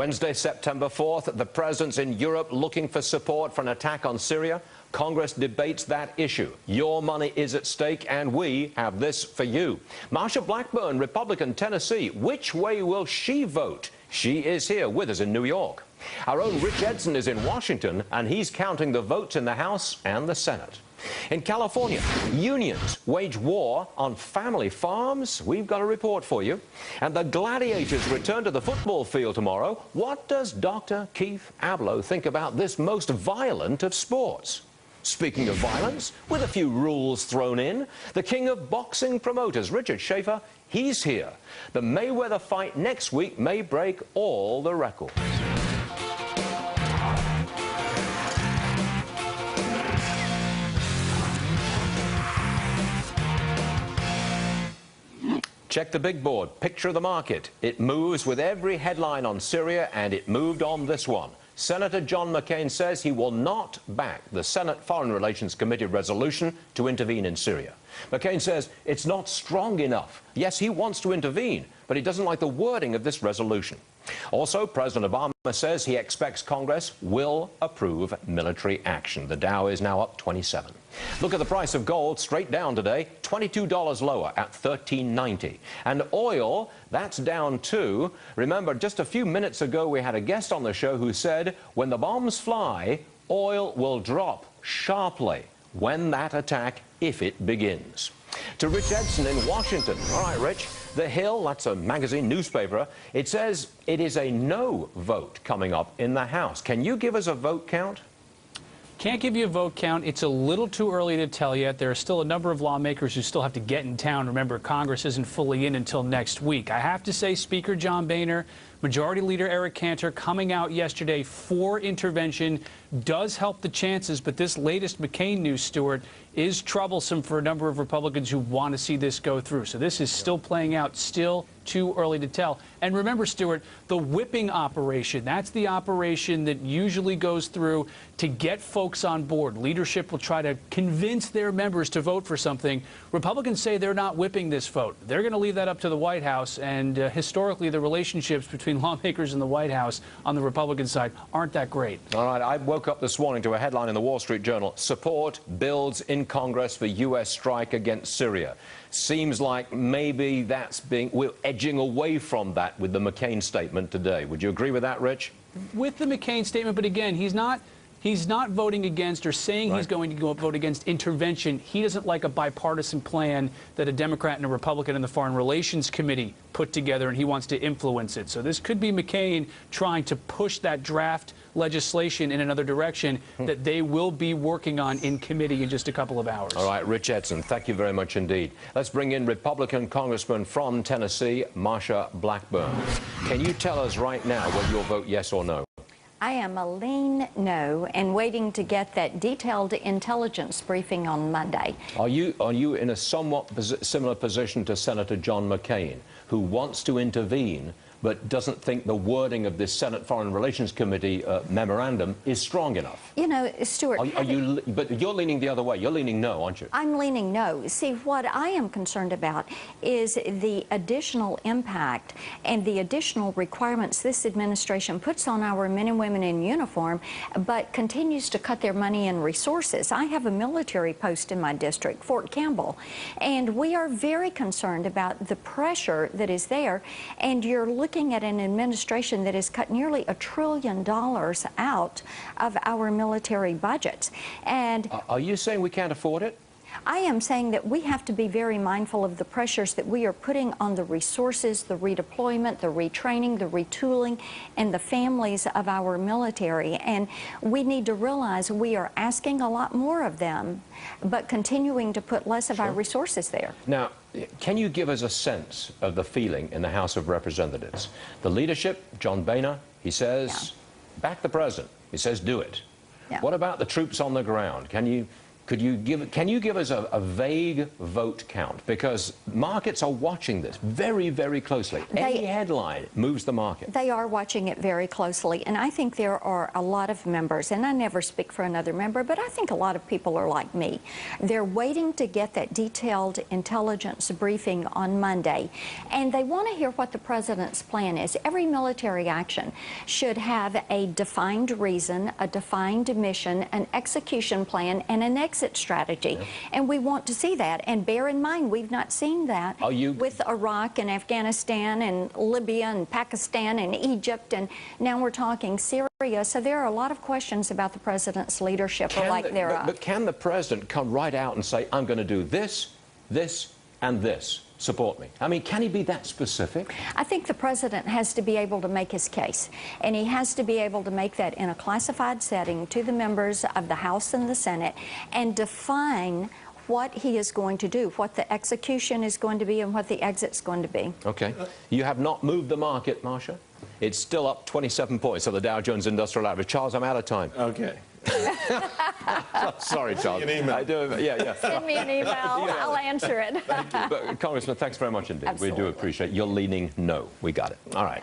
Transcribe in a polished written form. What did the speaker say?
Wednesday, September 4th, the president's in Europe looking for support for an attack on Syria. Congress debates that issue. Your money is at stake, and we have this for you. Marsha Blackburn, Republican, Tennessee. Which way will she vote? She is here with us in New York. Our own Rich Edson is in Washington, and he's counting the votes in the House and the Senate. In California, unions wage war on family farms. We've got a report for you. And the Gladiators return to the football field tomorrow. What does Dr. Keith Abloh think about this most violent of sports? Speaking of violence, with a few rules thrown in, the king of boxing promoters, Richard Schaefer, he's here. The Mayweather fight next week may break all the records. Check the big board. Picture the market. It moves with every headline on Syria, and it moved on this one. Senator John McCain says he will not back the Senate Foreign Relations Committee resolution to intervene in Syria. McCain says it's not strong enough. Yes, he wants to intervene, but he doesn't like the wording of this resolution. Also, President Obama says he expects Congress will approve military action. The Dow is now up 27. Look at the price of gold, straight down today, $22 lower at $13.90. And oil, that's down too. Remember, just a few minutes ago, we had a guest on the show who said, when the bombs fly, oil will drop sharply when that attack, if it begins. To Rich Edson in Washington. All right, Rich. The Hill, that's a magazine, newspaper, it says it is a no vote coming up in the House. Can you give us a vote count? Can't give you a vote count. It's a little too early to tell yet. There are still a number of lawmakers who still have to get in town. Remember, Congress isn't fully in until next week. I have to say, Speaker John Boehner, Majority Leader Eric Cantor coming out yesterday for intervention does help the chances, but this latest McCain news, Stuart, is troublesome for a number of Republicans who want to see this go through. So this is still playing out, still too early to tell. And remember, Stuart, the whipping operation, that's the operation that usually goes through to get folks on board. Leadership will try to convince their members to vote for something. Republicans say they're not whipping this vote. They're going to leave that up to the White House, and historically the relationships between lawmakers in the White House on the Republican side aren't that great. All right, I woke up this morning to a headline in the Wall Street Journal, support builds in Congress for U.S. strike against Syria. Seems like maybe we're edging away from that with the McCain statement today. Would you agree with that, Rich? With the McCain statement, but again, he's not voting against or saying he's going to go vote against intervention. He doesn't like a bipartisan plan that a Democrat and a Republican in the Foreign Relations Committee put together, and he wants to influence it. So this could be McCain trying to push that draft legislation in another direction that they will be working on in committee in just a couple of hours. All right, Rich Edson, thank you very much indeed. Let's bring in Republican Congressman from Tennessee, Marsha Blackburn. Can you tell us right now whether you'll vote yes or no? I am a lean no and waiting to get that detailed intelligence briefing on Monday. Are you in a somewhat similar position to Senator John McCain, who wants to intervene but doesn't think the wording of this Senate Foreign Relations Committee memorandum is strong enough? You know, Stuart... But you're leaning the other way. You're leaning no, aren't you? I'm leaning no. See, what I am concerned about is the additional impact and the additional requirements this administration puts on our men and women in uniform, but continues to cut their money and resources. I have a military post in my district, Fort Campbell, and we are very concerned about the pressure that is there, and you're looking at an administration that has cut nearly $1 trillion out of our military budgets. And are you saying we can't afford it? I am saying that we have to be very mindful of the pressures that we are putting on the resources, the redeployment, the retraining, the retooling, and the families of our military. And we need to realize we are asking a lot more of them, but continuing to put less of our resources there. Now, can you give us a sense of the feeling in the House of Representatives? The leadership, John Boehner, he says, back the president. He says, do it. What about the troops on the ground? Can you can you give us a vague vote count? Because markets are watching this very, very closely. Any headline moves the market. They are watching it very closely, and I think there are a lot of members, and I never speak for another member, but I think a lot of people are like me. They're waiting to get that detailed intelligence briefing on Monday, and they want to hear what the president's plan is. Every military action should have a defined reason, a defined mission, an execution plan, and an exit strategy. Yeah. And we want to see that. And bear in mind, we've not seen that with Iraq and Afghanistan and Libya and Pakistan and Egypt, and now we're talking Syria. So there are a lot of questions about the president's leadership or lack thereof. But can the president come right out and say, I'm going to do this, this, and this? Support me. I mean, can he be that specific? I think the president has to be able to make his case, and he has to be able to make that in a classified setting to the members of the House and the Senate and define what he is going to do, what the execution is going to be, and what the exit's going to be. Okay. You have not moved the market, Marsha. It's still up 27 points on the Dow Jones Industrial Average. Charles, I'm out of time. Okay. Sorry, Charles. Send me an email. Yeah. Send me an email. I'll answer it. But, Congressman, thanks very much indeed. Absolutely. We do appreciate you're leaning no. We got it. All right.